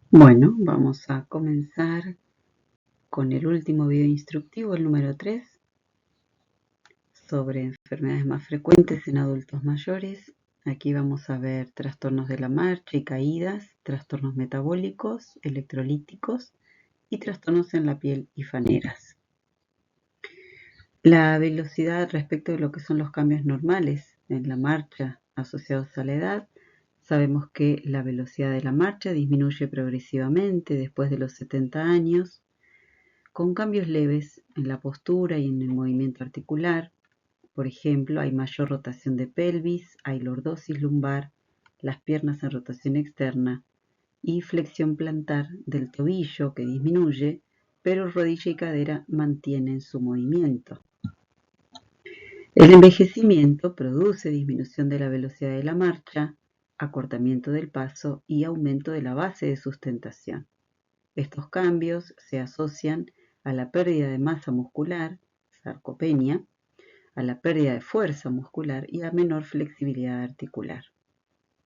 Bueno, vamos a comenzar con el último video instructivo, el número 3, sobre enfermedades más frecuentes en adultos mayores. Aquí vamos a ver trastornos de la marcha y caídas, trastornos metabólicos, electrolíticos y trastornos en la piel y faneras. La velocidad respecto de lo que son los cambios normales en la marcha asociados a la edad. Sabemos que la velocidad de la marcha disminuye progresivamente después de los 70 años, con cambios leves en la postura y en el movimiento articular. Por ejemplo, hay mayor rotación de pelvis, hay lordosis lumbar, las piernas en rotación externa y flexión plantar del tobillo que disminuye, pero rodilla y cadera mantienen su movimiento. El envejecimiento produce disminución de la velocidad de la marcha, acortamiento del paso y aumento de la base de sustentación. Estos cambios se asocian a la pérdida de masa muscular, sarcopenia, a la pérdida de fuerza muscular y a menor flexibilidad articular.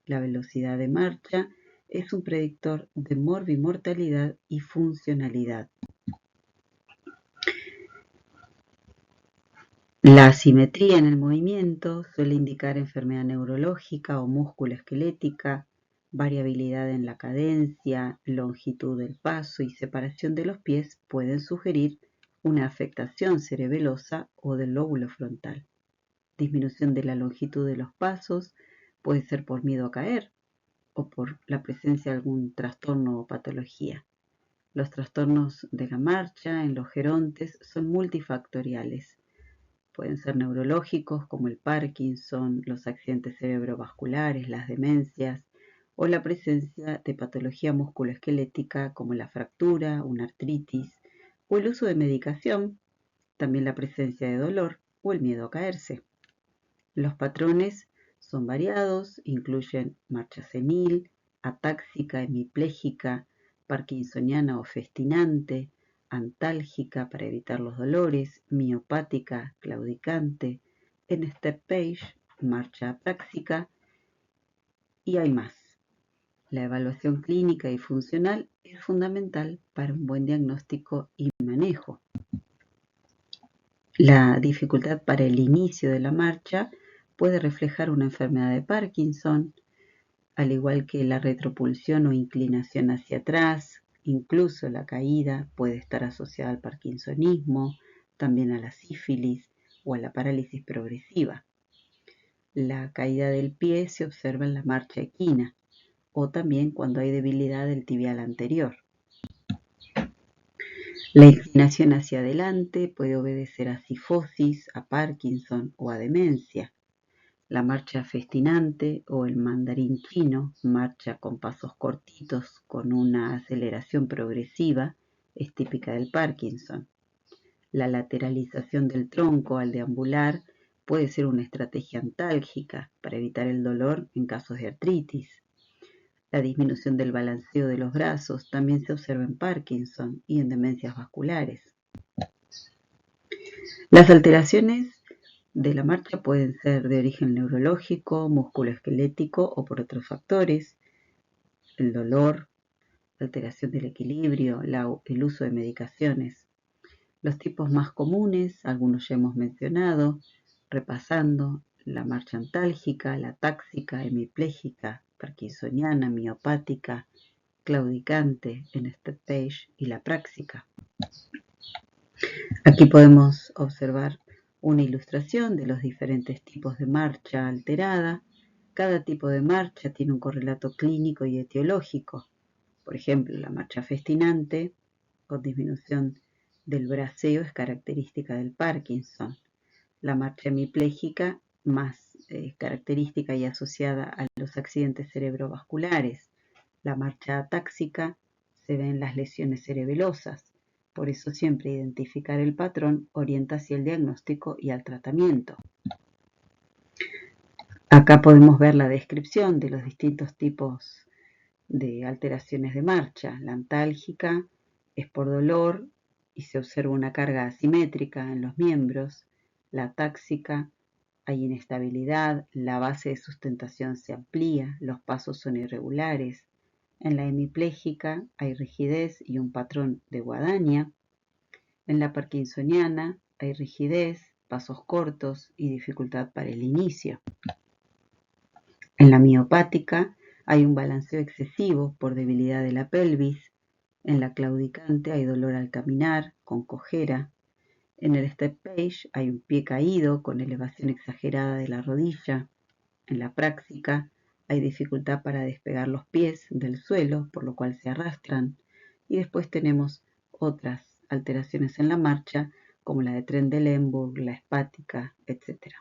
La velocidad de marcha es un predictor de morbimortalidad y funcionalidad. La asimetría en el movimiento suele indicar enfermedad neurológica o músculo-esquelética, variabilidad en la cadencia, longitud del paso y separación de los pies pueden sugerir una afectación cerebelosa o del lóbulo frontal. Disminución de la longitud de los pasos puede ser por miedo a caer o por la presencia de algún trastorno o patología. Los trastornos de la marcha en los gerontes son multifactoriales. Pueden ser neurológicos como el Parkinson, los accidentes cerebrovasculares, las demencias o la presencia de patología musculoesquelética como la fractura, una artritis o el uso de medicación, también la presencia de dolor o el miedo a caerse. Los patrones son variados, incluyen marcha senil, atáxica, hemipléjica, parkinsoniana o festinante, antálgica para evitar los dolores, miopática, claudicante, en step page, marcha apráxica y hay más. La evaluación clínica y funcional es fundamental para un buen diagnóstico y manejo. La dificultad para el inicio de la marcha puede reflejar una enfermedad de Parkinson, al igual que la retropulsión o inclinación hacia atrás. Incluso la caída puede estar asociada al parkinsonismo, también a la sífilis o a la parálisis progresiva. La caída del pie se observa en la marcha equina o también cuando hay debilidad del tibial anterior. La inclinación hacia adelante puede obedecer a cifosis, a Parkinson o a demencia. La marcha festinante o el mandarín chino, marcha con pasos cortitos con una aceleración progresiva, es típica del Parkinson. La lateralización del tronco al deambular puede ser una estrategia antálgica para evitar el dolor en casos de artritis. La disminución del balanceo de los brazos también se observa en Parkinson y en demencias vasculares. Las alteraciones de la marcha pueden ser de origen neurológico, musculoesquelético o por otros factores. El dolor, alteración del equilibrio, el uso de medicaciones. Los tipos más comunes, algunos ya hemos mencionado, repasando: la marcha antálgica, la táxica, hemipléjica, parkinsoniana, miopática, claudicante, en step page y la práxica. Aquí podemos observar una ilustración de los diferentes tipos de marcha alterada. Cada tipo de marcha tiene un correlato clínico y etiológico. Por ejemplo, la marcha festinante, con disminución del braceo, es característica del Parkinson. La marcha hemipléjica, más característica y asociada a los accidentes cerebrovasculares. La marcha atáxica se ve en las lesiones cerebelosas. Por eso siempre identificar el patrón orienta hacia el diagnóstico y al tratamiento. Acá podemos ver la descripción de los distintos tipos de alteraciones de marcha. La antálgica es por dolor y se observa una carga asimétrica en los miembros. La atáxica, hay inestabilidad, la base de sustentación se amplía, los pasos son irregulares. En la hemipléjica hay rigidez y un patrón de guadaña. En la parkinsoniana hay rigidez, pasos cortos y dificultad para el inicio. En la miopática hay un balanceo excesivo por debilidad de la pelvis. En la claudicante hay dolor al caminar, con cojera. En el step page hay un pie caído con elevación exagerada de la rodilla. En la práxica hay dificultad para despegar los pies del suelo, por lo cual se arrastran. Y después tenemos otras alteraciones en la marcha, como la de Trendelenburg, la espática, etc.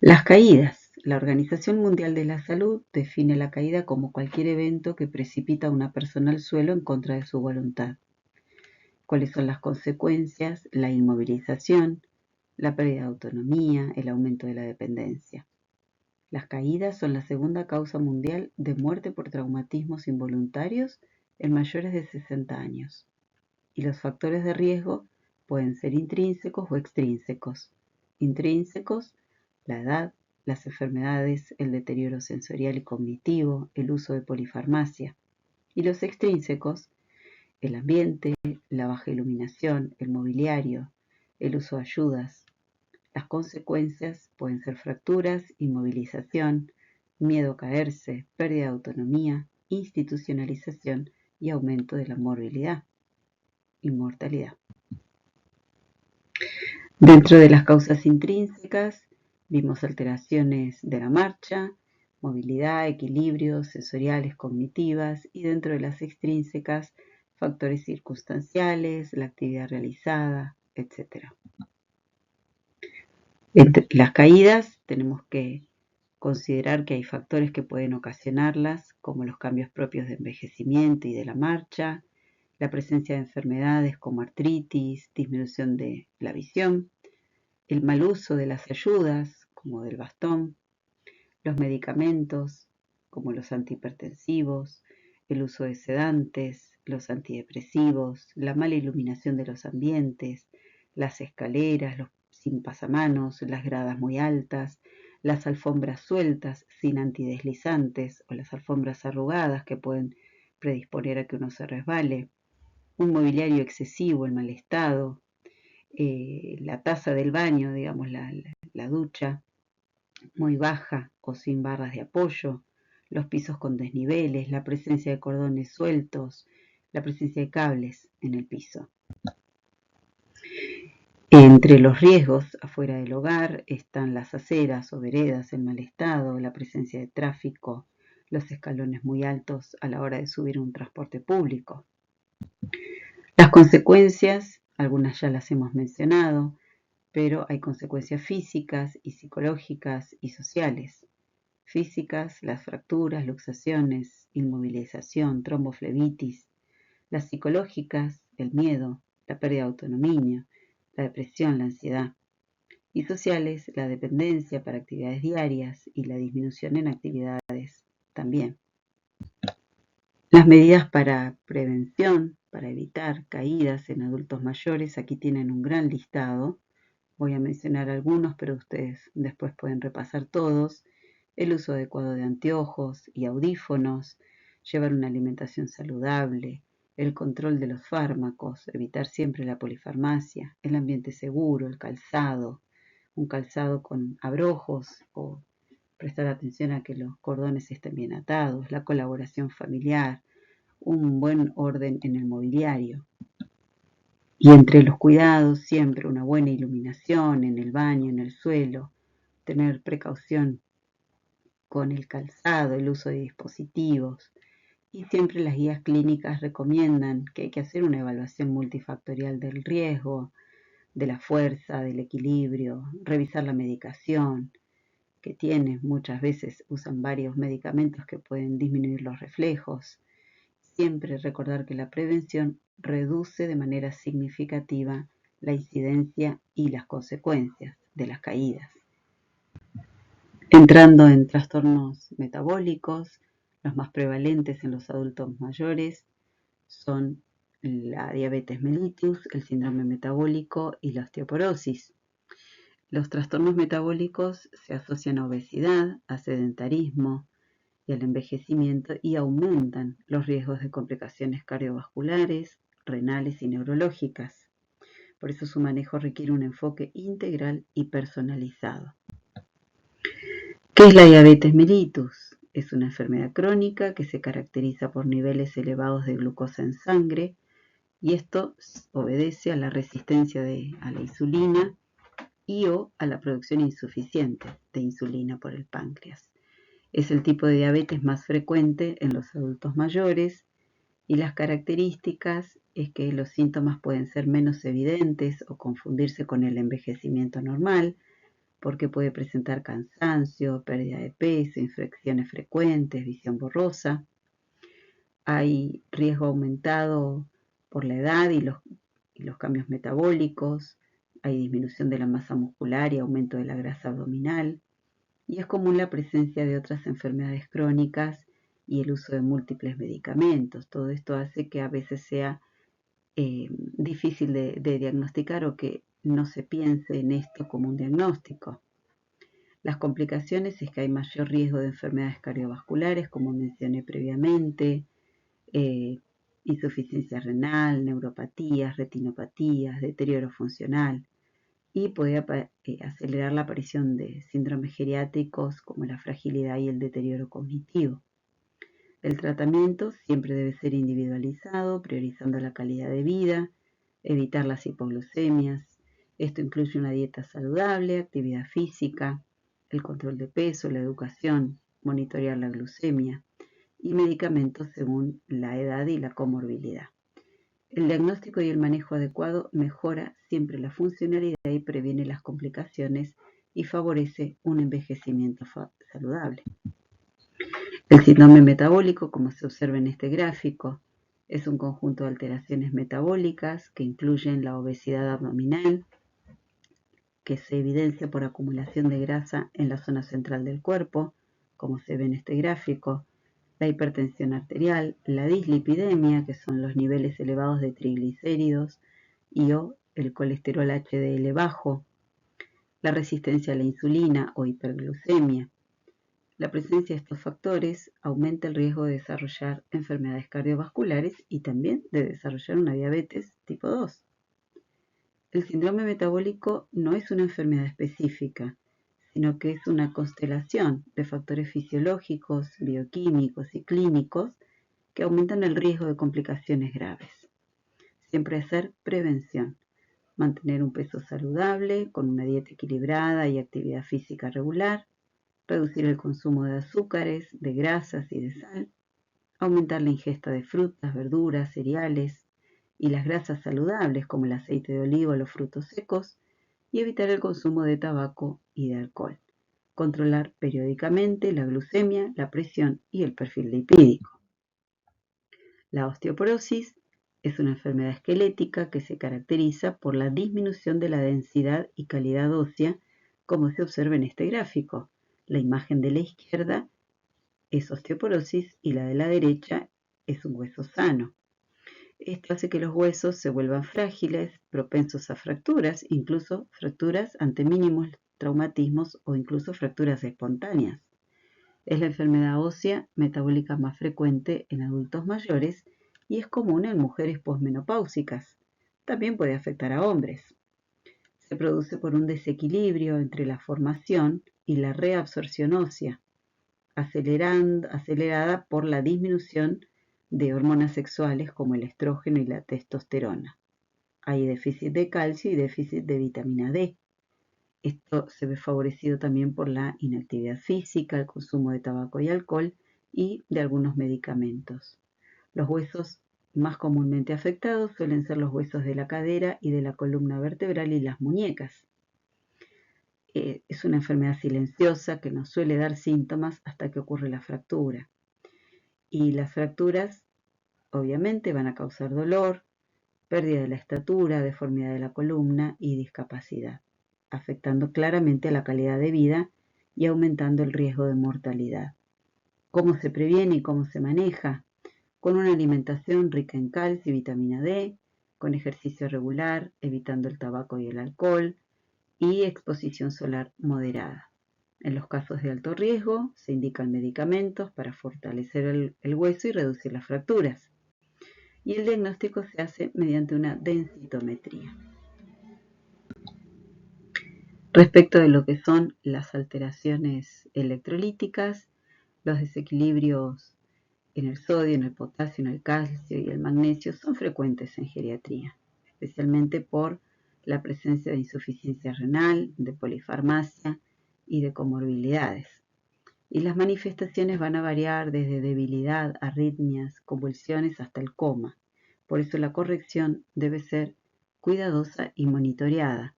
Las caídas. La Organización Mundial de la Salud define la caída como cualquier evento que precipita a una persona al suelo en contra de su voluntad. ¿Cuáles son las consecuencias? La inmovilización, la pérdida de autonomía, el aumento de la dependencia. Las caídas son la segunda causa mundial de muerte por traumatismos involuntarios en mayores de 60 años. Y los factores de riesgo pueden ser intrínsecos o extrínsecos. Intrínsecos, la edad, las enfermedades, el deterioro sensorial y cognitivo, el uso de polifarmacia. Y los extrínsecos, el ambiente, la baja iluminación, el mobiliario, el uso de ayudas. Las consecuencias pueden ser fracturas, inmovilización, miedo a caerse, pérdida de autonomía, institucionalización y aumento de la morbilidad y mortalidad. Dentro de las causas intrínsecas vimos alteraciones de la marcha, movilidad, equilibrio, sensoriales, cognitivas, y dentro de las extrínsecas factores circunstanciales, la actividad realizada, etc. Entre las caídas tenemos que considerar que hay factores que pueden ocasionarlas, como los cambios propios de envejecimiento y de la marcha, la presencia de enfermedades como artritis, disminución de la visión, el mal uso de las ayudas, como del bastón, los medicamentos, como los antihipertensivos, el uso de sedantes, los antidepresivos, la mala iluminación de los ambientes, las escaleras, los sin pasamanos, las gradas muy altas, las alfombras sueltas sin antideslizantes o las alfombras arrugadas que pueden predisponer a que uno se resbale, un mobiliario excesivo en mal estado, la taza del baño, digamos la ducha, muy baja o sin barras de apoyo, los pisos con desniveles, la presencia de cordones sueltos, la presencia de cables en el piso. Entre los riesgos afuera del hogar están las aceras o veredas en mal estado, la presencia de tráfico, los escalones muy altos a la hora de subir un transporte público. Las consecuencias, algunas ya las hemos mencionado, pero hay consecuencias físicas y psicológicas y sociales. Físicas, las fracturas, luxaciones, inmovilización, tromboflebitis. Las psicológicas, el miedo, la pérdida de autonomía, la depresión, la ansiedad. Y sociales, la dependencia para actividades diarias y la disminución en actividades también. Las medidas para prevención, para evitar caídas en adultos mayores, aquí tienen un gran listado. Voy a mencionar algunos, pero ustedes después pueden repasar todos. El uso adecuado de anteojos y audífonos, llevar una alimentación saludable, el control de los fármacos, evitar siempre la polifarmacia, el ambiente seguro, el calzado, un calzado con abrojos o prestar atención a que los cordones estén bien atados, la colaboración familiar, un buen orden en el mobiliario. Y entre los cuidados siempre una buena iluminación en el baño, en el suelo, tener precaución con el calzado, el uso de dispositivos. Y siempre las guías clínicas recomiendan que hay que hacer una evaluación multifactorial del riesgo, de la fuerza, del equilibrio, revisar la medicación que tiene. Muchas veces usan varios medicamentos que pueden disminuir los reflejos. Siempre recordar que la prevención reduce de manera significativa la incidencia y las consecuencias de las caídas. Entrando en trastornos metabólicos, los más prevalentes en los adultos mayores son la diabetes mellitus, el síndrome metabólico y la osteoporosis. Los trastornos metabólicos se asocian a obesidad, a sedentarismo, y al envejecimiento y aumentan los riesgos de complicaciones cardiovasculares, renales y neurológicas. Por eso su manejo requiere un enfoque integral y personalizado. ¿Qué es la diabetes mellitus? Es una enfermedad crónica que se caracteriza por niveles elevados de glucosa en sangre y esto obedece a la resistencia a la insulina o a la producción insuficiente de insulina por el páncreas. Es el tipo de diabetes más frecuente en los adultos mayores y las características es que los síntomas pueden ser menos evidentes o confundirse con el envejecimiento normal, porque puede presentar cansancio, pérdida de peso, infecciones frecuentes, visión borrosa. Hay riesgo aumentado por la edad y los cambios metabólicos. Hay disminución de la masa muscular y aumento de la grasa abdominal. Y es común la presencia de otras enfermedades crónicas y el uso de múltiples medicamentos. Todo esto hace que a veces sea difícil de diagnosticar o que no se piense en esto como un diagnóstico. Las complicaciones es que hay mayor riesgo de enfermedades cardiovasculares, como mencioné previamente, insuficiencia renal, neuropatías, retinopatías, deterioro funcional, y puede acelerar la aparición de síndromes geriátricos como la fragilidad y el deterioro cognitivo. El tratamiento siempre debe ser individualizado, priorizando la calidad de vida, evitar las hipoglucemias. Esto incluye una dieta saludable, actividad física, el control de peso, la educación, monitorear la glucemia y medicamentos según la edad y la comorbilidad. El diagnóstico y el manejo adecuado mejora siempre la funcionalidad y previene las complicaciones y favorece un envejecimiento saludable. El síndrome metabólico, como se observa en este gráfico, es un conjunto de alteraciones metabólicas que incluyen la obesidad abdominal, que se evidencia por acumulación de grasa en la zona central del cuerpo, como se ve en este gráfico, la hipertensión arterial, la dislipidemia, que son los niveles elevados de triglicéridos o el colesterol HDL bajo, la resistencia a la insulina o hiperglucemia. La presencia de estos factores aumenta el riesgo de desarrollar enfermedades cardiovasculares y también de desarrollar una diabetes tipo 2. El síndrome metabólico no es una enfermedad específica, sino que es una constelación de factores fisiológicos, bioquímicos y clínicos que aumentan el riesgo de complicaciones graves. Siempre hacer prevención, mantener un peso saludable con una dieta equilibrada y actividad física regular, reducir el consumo de azúcares, de grasas y de sal, aumentar la ingesta de frutas, verduras, cereales y las grasas saludables como el aceite de oliva o los frutos secos, y evitar el consumo de tabaco y de alcohol. Controlar periódicamente la glucemia, la presión y el perfil lipídico. La osteoporosis es una enfermedad esquelética que se caracteriza por la disminución de la densidad y calidad ósea, como se observa en este gráfico. La imagen de la izquierda es osteoporosis y la de la derecha es un hueso sano. Esto hace que los huesos se vuelvan frágiles, propensos a fracturas, incluso fracturas ante mínimos traumatismos o incluso fracturas espontáneas. Es la enfermedad ósea metabólica más frecuente en adultos mayores y es común en mujeres posmenopáusicas. También puede afectar a hombres. Se produce por un desequilibrio entre la formación y la reabsorción ósea, acelerada por la disminución de hormonas sexuales como el estrógeno y la testosterona. Hay déficit de calcio y déficit de vitamina D. Esto se ve favorecido también por la inactividad física, el consumo de tabaco y alcohol y de algunos medicamentos. Los huesos más comúnmente afectados suelen ser los huesos de la cadera y de la columna vertebral y las muñecas. Es una enfermedad silenciosa que no suele dar síntomas hasta que ocurre la fractura. Y las fracturas obviamente van a causar dolor, pérdida de la estatura, deformidad de la columna y discapacidad, afectando claramente a la calidad de vida y aumentando el riesgo de mortalidad. ¿Cómo se previene y cómo se maneja? Con una alimentación rica en calcio y vitamina D, con ejercicio regular, evitando el tabaco y el alcohol y exposición solar moderada. En los casos de alto riesgo se indican medicamentos para fortalecer el hueso y reducir las fracturas. Y el diagnóstico se hace mediante una densitometría. Respecto de lo que son las alteraciones electrolíticas, los desequilibrios en el sodio, en el potasio, en el calcio y el magnesio son frecuentes en geriatría, especialmente por la presencia de insuficiencia renal, de polifarmacia y de comorbilidades. Y las manifestaciones van a variar desde debilidad, arritmias, convulsiones hasta el coma. Por eso la corrección debe ser cuidadosa y monitoreada.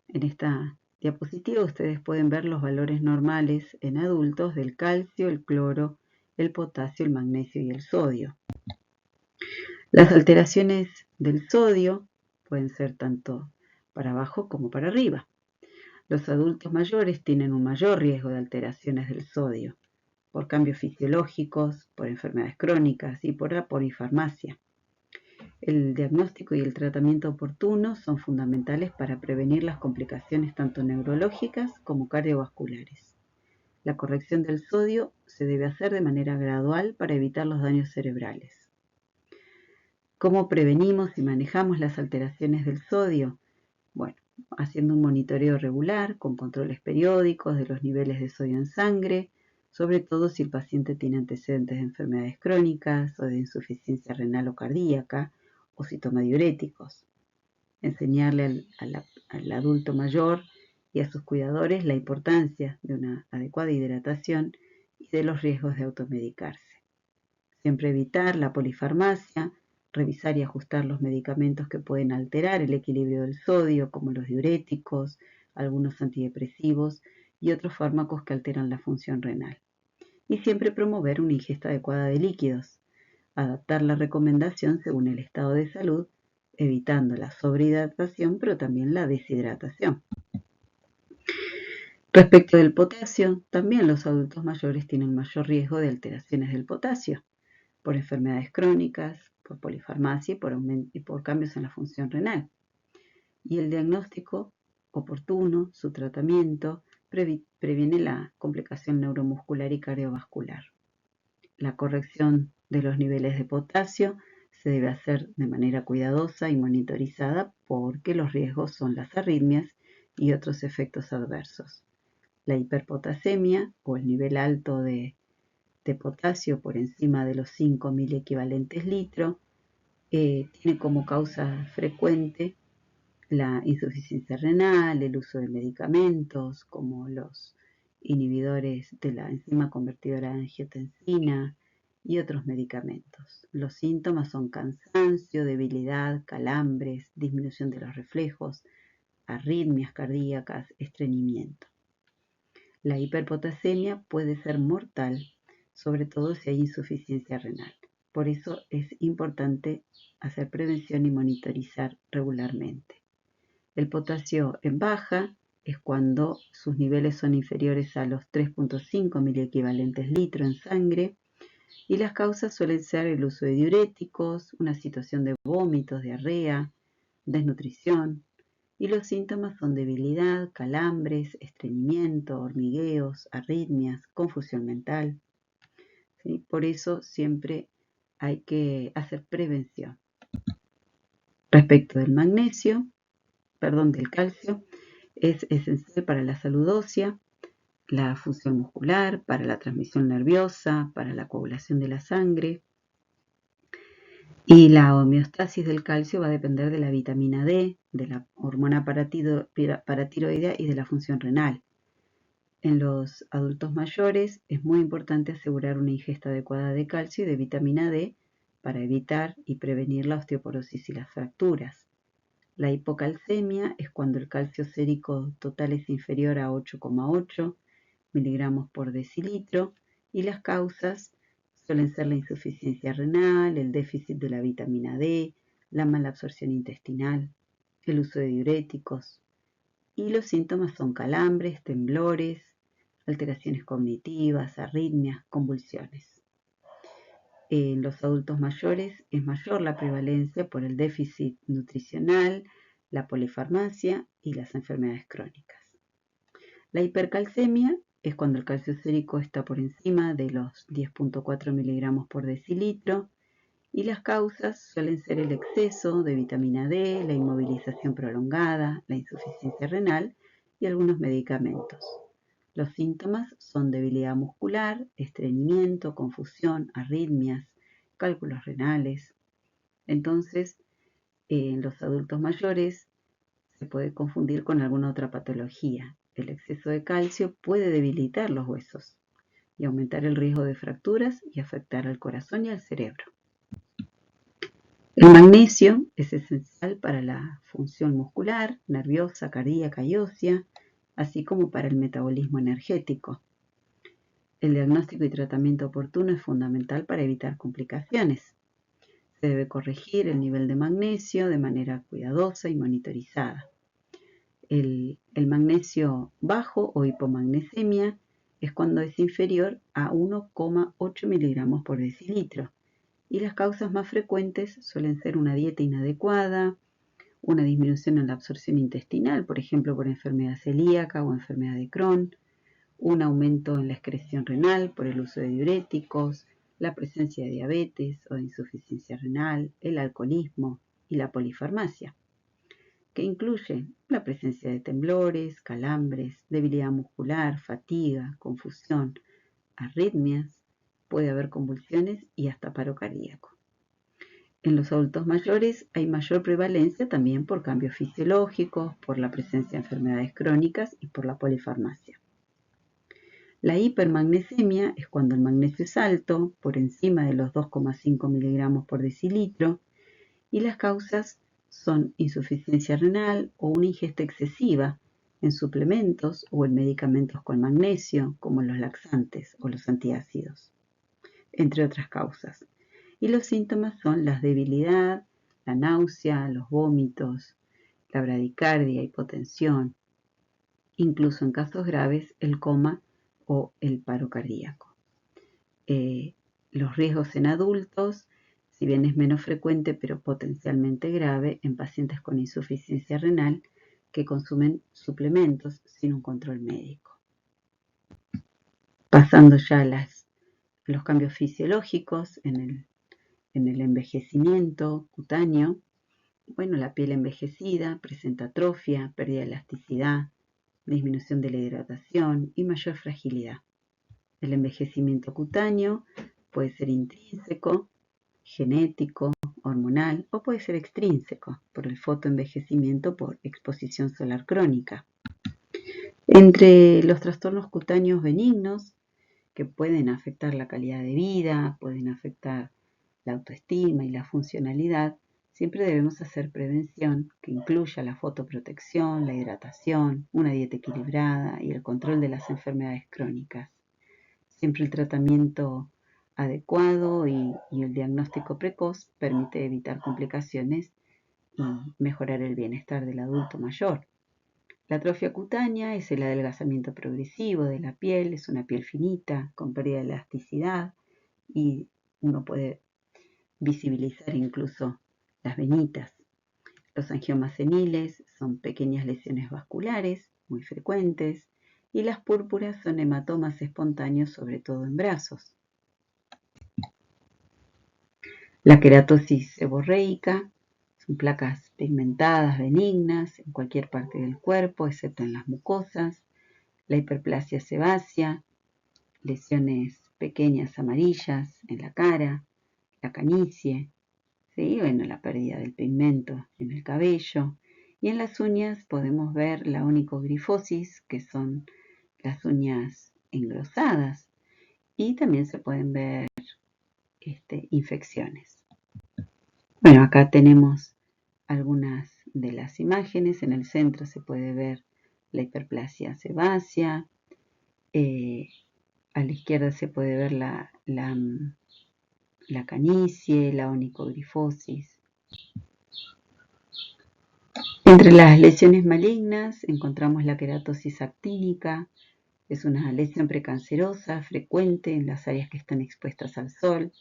En esta diapositiva ustedes pueden ver los valores normales en adultos del calcio, el cloro, el potasio, el magnesio y el sodio. Las alteraciones del sodio pueden ser tanto para abajo como para arriba. Los adultos mayores tienen un mayor riesgo de alteraciones del sodio por cambios fisiológicos, por enfermedades crónicas y por la polifarmacia. El diagnóstico y el tratamiento oportuno son fundamentales para prevenir las complicaciones tanto neurológicas como cardiovasculares. La corrección del sodio se debe hacer de manera gradual para evitar los daños cerebrales. ¿Cómo prevenimos y manejamos las alteraciones del sodio? Bueno, haciendo un monitoreo regular con controles periódicos de los niveles de sodio en sangre, sobre todo si el paciente tiene antecedentes de enfermedades crónicas o de insuficiencia renal o cardíaca o si toma diuréticos. Enseñarle al adulto mayor y a sus cuidadores la importancia de una adecuada hidratación y de los riesgos de automedicarse. Siempre evitar la polifarmacia, revisar y ajustar los medicamentos que pueden alterar el equilibrio del sodio, como los diuréticos, algunos antidepresivos y otros fármacos que alteran la función renal. Y siempre promover una ingesta adecuada de líquidos. Adaptar la recomendación según el estado de salud, evitando la sobrehidratación, pero también la deshidratación. Respecto del potasio, también los adultos mayores tienen mayor riesgo de alteraciones del potasio, por enfermedades crónicas, por polifarmacia y por cambios en la función renal. Y el diagnóstico oportuno, su tratamiento, previene la complicación neuromuscular y cardiovascular. La corrección de los niveles de potasio se debe hacer de manera cuidadosa y monitorizada porque los riesgos son las arritmias y otros efectos adversos. La hiperpotasemia o el nivel alto de potasio por encima de los 5.000 equivalentes litro tiene como causa frecuente la insuficiencia renal, el uso de medicamentos como los inhibidores de la enzima convertidora de angiotensina y otros medicamentos. Los síntomas son cansancio, debilidad, calambres, disminución de los reflejos, arritmias cardíacas, estreñimiento. La hiperpotasemia puede ser mortal, sobre todo si hay insuficiencia renal. Por eso es importante hacer prevención y monitorizar regularmente. El potasio en baja es cuando sus niveles son inferiores a los 3.5 miliequivalentes litro en sangre y las causas suelen ser el uso de diuréticos, una situación de vómitos, diarrea, desnutrición, y los síntomas son debilidad, calambres, estreñimiento, hormigueos, arritmias, confusión mental. ¿Sí? Por eso siempre hay que hacer prevención. Respecto del del calcio, es esencial para la salud ósea, la función muscular, para la transmisión nerviosa, para la coagulación de la sangre. Y la homeostasis del calcio va a depender de la vitamina D, de la hormona paratiroidea y de la función renal. En los adultos mayores es muy importante asegurar una ingesta adecuada de calcio y de vitamina D para evitar y prevenir la osteoporosis y las fracturas. La hipocalcemia es cuando el calcio sérico total es inferior a 8,8 miligramos por decilitro y las causas suelen ser la insuficiencia renal, el déficit de la vitamina D, la mala absorción intestinal, el uso de diuréticos. Y los síntomas son calambres, temblores, alteraciones cognitivas, arritmias, convulsiones. En los adultos mayores es mayor la prevalencia por el déficit nutricional, la polifarmacia y las enfermedades crónicas. La hipercalcemia es cuando el calcio sérico está por encima de los 10,4 miligramos por decilitro, y las causas suelen ser el exceso de vitamina D, la inmovilización prolongada, la insuficiencia renal y algunos medicamentos. Los síntomas son debilidad muscular, estreñimiento, confusión, arritmias, cálculos renales. Entonces, en los adultos mayores se puede confundir con alguna otra patología. El exceso de calcio puede debilitar los huesos y aumentar el riesgo de fracturas y afectar al corazón y al cerebro. El magnesio es esencial para la función muscular, nerviosa, cardíaca y ósea, así como para el metabolismo energético. El diagnóstico y tratamiento oportuno es fundamental para evitar complicaciones. Se debe corregir el nivel de magnesio de manera cuidadosa y monitorizada. El magnesio bajo o hipomagnesemia es cuando es inferior a 1,8 miligramos por decilitro. Y las causas más frecuentes suelen ser una dieta inadecuada, una disminución en la absorción intestinal, por ejemplo por enfermedad celíaca o enfermedad de Crohn, un aumento en la excreción renal por el uso de diuréticos, la presencia de diabetes o de insuficiencia renal, el alcoholismo y la polifarmacia, que incluye la presencia de temblores, calambres, debilidad muscular, fatiga, confusión, arritmias, puede haber convulsiones y hasta paro cardíaco. En los adultos mayores hay mayor prevalencia también por cambios fisiológicos, por la presencia de enfermedades crónicas y por la polifarmacia. La hipermagnesemia es cuando el magnesio es alto, por encima de los 2,5 miligramos por decilitro, y las causas son insuficiencia renal o una ingesta excesiva en suplementos o en medicamentos con magnesio, como los laxantes o los antiácidos, entre otras causas. Y los síntomas son la debilidad, la náusea, los vómitos, la bradicardia, hipotensión, incluso en casos graves el coma o el paro cardíaco. Los riesgos en adultos, si bien es menos frecuente pero potencialmente grave en pacientes con insuficiencia renal que consumen suplementos sin un control médico. Pasando ya a los cambios fisiológicos en el envejecimiento cutáneo, la piel envejecida presenta atrofia, pérdida de elasticidad, disminución de la hidratación y mayor fragilidad. El envejecimiento cutáneo puede ser intrínseco, genético, hormonal o puede ser extrínseco por el fotoenvejecimiento por exposición solar crónica. Entre los trastornos cutáneos benignos que pueden afectar la calidad de vida, pueden afectar la autoestima y la funcionalidad, siempre debemos hacer prevención que incluya la fotoprotección, la hidratación, una dieta equilibrada y el control de las enfermedades crónicas. Siempre el tratamiento adecuado y el diagnóstico precoz permite evitar complicaciones y mejorar el bienestar del adulto mayor. La atrofia cutánea es el adelgazamiento progresivo de la piel, es una piel finita, con pérdida de elasticidad y uno puede visibilizar incluso las venitas. Los angiomas seniles son pequeñas lesiones vasculares muy frecuentes y las púrpuras son hematomas espontáneos, sobre todo en brazos. La queratosis seborreica son placas pigmentadas benignas en cualquier parte del cuerpo, excepto en las mucosas. La hiperplasia sebácea, lesiones pequeñas amarillas en la cara, la canicie, la pérdida del pigmento en el cabello. Y en las uñas podemos ver la onicogrifosis, que son las uñas engrosadas. Y también se pueden ver infecciones. Acá tenemos algunas de las imágenes. En el centro se puede ver la hiperplasia sebácea. A la izquierda se puede ver la canicie, la onicogrifosis. Entre las lesiones malignas encontramos la queratosis actínica. Es una lesión precancerosa frecuente en las áreas que están expuestas al sol.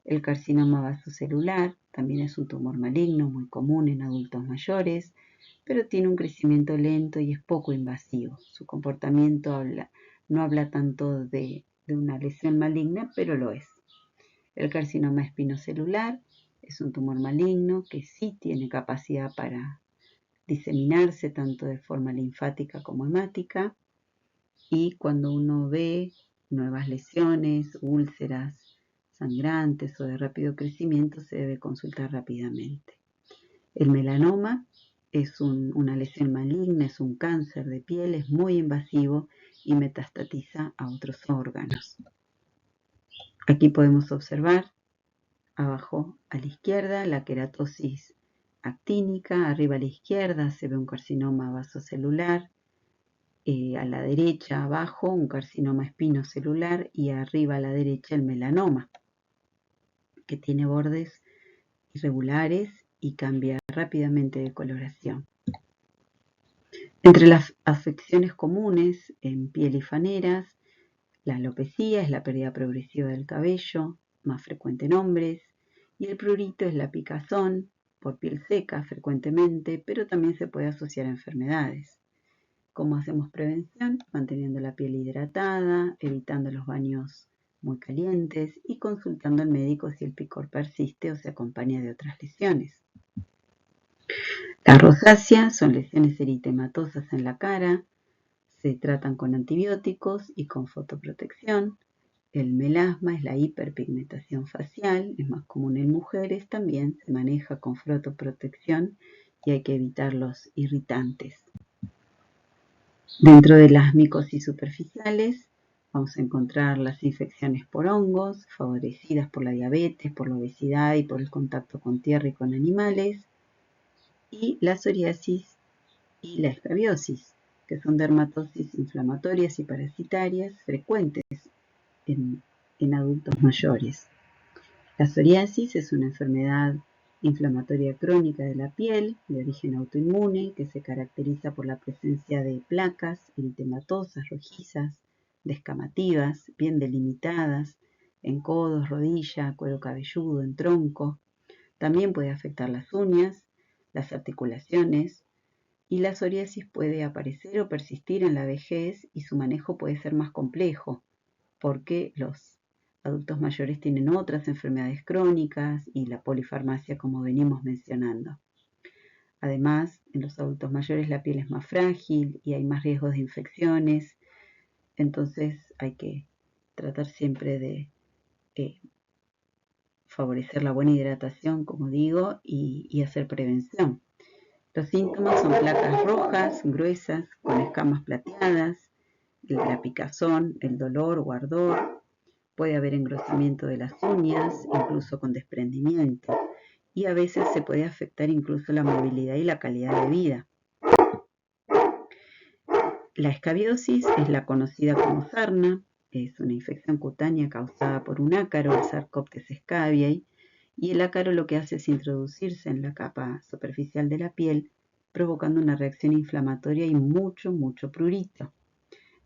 El carcinoma vasocelular también es un tumor maligno muy común en adultos mayores, pero tiene un crecimiento lento y es poco invasivo. Su comportamiento no habla tanto de una lesión maligna, pero lo es. El carcinoma espinocelular es un tumor maligno que sí tiene capacidad para diseminarse tanto de forma linfática como hemática, y cuando uno ve nuevas lesiones, úlceras sangrantes o de rápido crecimiento, se debe consultar rápidamente. El melanoma es una lesión maligna, es un cáncer de piel, es muy invasivo y metastatiza a otros órganos. Aquí podemos observar abajo a la izquierda la queratosis actínica, arriba a la izquierda se ve un carcinoma vasocelular, a la derecha abajo un carcinoma espinocelular y arriba a la derecha el melanoma, que tiene bordes irregulares y cambia rápidamente de coloración. Entre las afecciones comunes en piel y faneras, la alopecia es la pérdida progresiva del cabello, más frecuente en hombres, y el prurito es la picazón por piel seca frecuentemente, pero también se puede asociar a enfermedades. ¿Cómo hacemos prevención? Manteniendo la piel hidratada, evitando los baños muy calientes y consultando al médico si el picor persiste o se acompaña de otras lesiones. La rosácea son lesiones eritematosas en la cara, se tratan con antibióticos y con fotoprotección. El melasma es la hiperpigmentación facial, es más común en mujeres, también se maneja con fotoprotección y hay que evitar los irritantes. Dentro de las micosis superficiales vamos a encontrar las infecciones por hongos, favorecidas por la diabetes, por la obesidad y por el contacto con tierra y con animales, y la psoriasis y la escabiosis, que son dermatosis inflamatorias y parasitarias frecuentes en adultos mayores. La psoriasis es una enfermedad inflamatoria crónica de la piel de origen autoinmune que se caracteriza por la presencia de placas eritematosas, rojizas, descamativas, bien delimitadas en codos, rodilla, cuero cabelludo, en tronco. También puede afectar las uñas, las articulaciones, y la psoriasis puede aparecer o persistir en la vejez y su manejo puede ser más complejo porque los adultos mayores tienen otras enfermedades crónicas y la polifarmacia, como venimos mencionando. Además, en los adultos mayores la piel es más frágil y hay más riesgos de infecciones, entonces hay que tratar siempre de favorecer la buena hidratación, como digo, y hacer prevención. Los síntomas son placas rojas, gruesas, con escamas plateadas, la picazón, el dolor o ardor. Puede haber engrosamiento de las uñas, incluso con desprendimiento, y a veces se puede afectar incluso la movilidad y la calidad de vida. La escabiosis es la conocida como sarna, es una infección cutánea causada por un ácaro, el Sarcoptes scabiei, y el ácaro lo que hace es introducirse en la capa superficial de la piel, provocando una reacción inflamatoria y mucho prurito.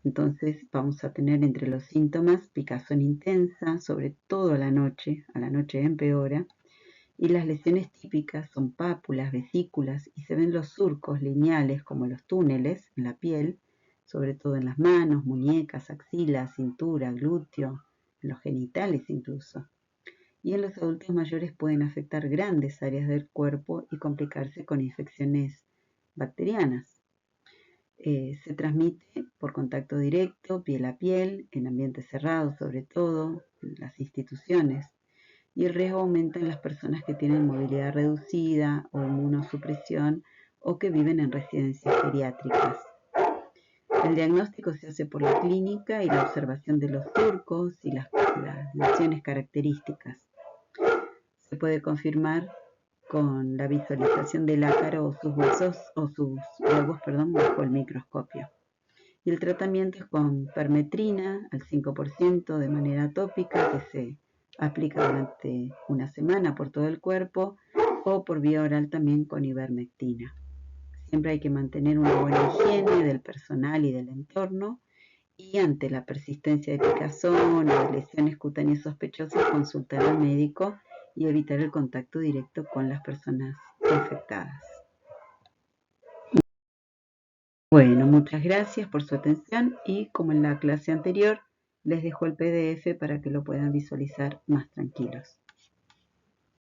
Entonces vamos a tener entre los síntomas picazón intensa, sobre todo a la noche empeora, y las lesiones típicas son pápulas, vesículas y se ven los surcos lineales como los túneles en la piel, sobre todo en las manos, muñecas, axilas, cintura, glúteo, en los genitales incluso. Y en los adultos mayores pueden afectar grandes áreas del cuerpo y complicarse con infecciones bacterianas. Se transmite por contacto directo, piel a piel, en ambientes cerrados sobre todo, en las instituciones, y el riesgo aumenta en las personas que tienen movilidad reducida o inmunosupresión o que viven en residencias geriátricas. El diagnóstico se hace por la clínica y la observación de los surcos y las lesiones características. Se puede confirmar con la visualización del ácaro o sus huesos o sus huevos, bajo el microscopio. Y el tratamiento es con permetrina al 5% de manera tópica que se aplica durante una semana por todo el cuerpo o por vía oral también con ivermectina. Siempre hay que mantener una buena higiene del personal y del entorno y ante la persistencia de picazón o de lesiones cutáneas sospechosas consultar al médico y evitar el contacto directo con las personas infectadas. Bueno, muchas gracias por su atención y como en la clase anterior, les dejo el PDF para que lo puedan visualizar más tranquilos.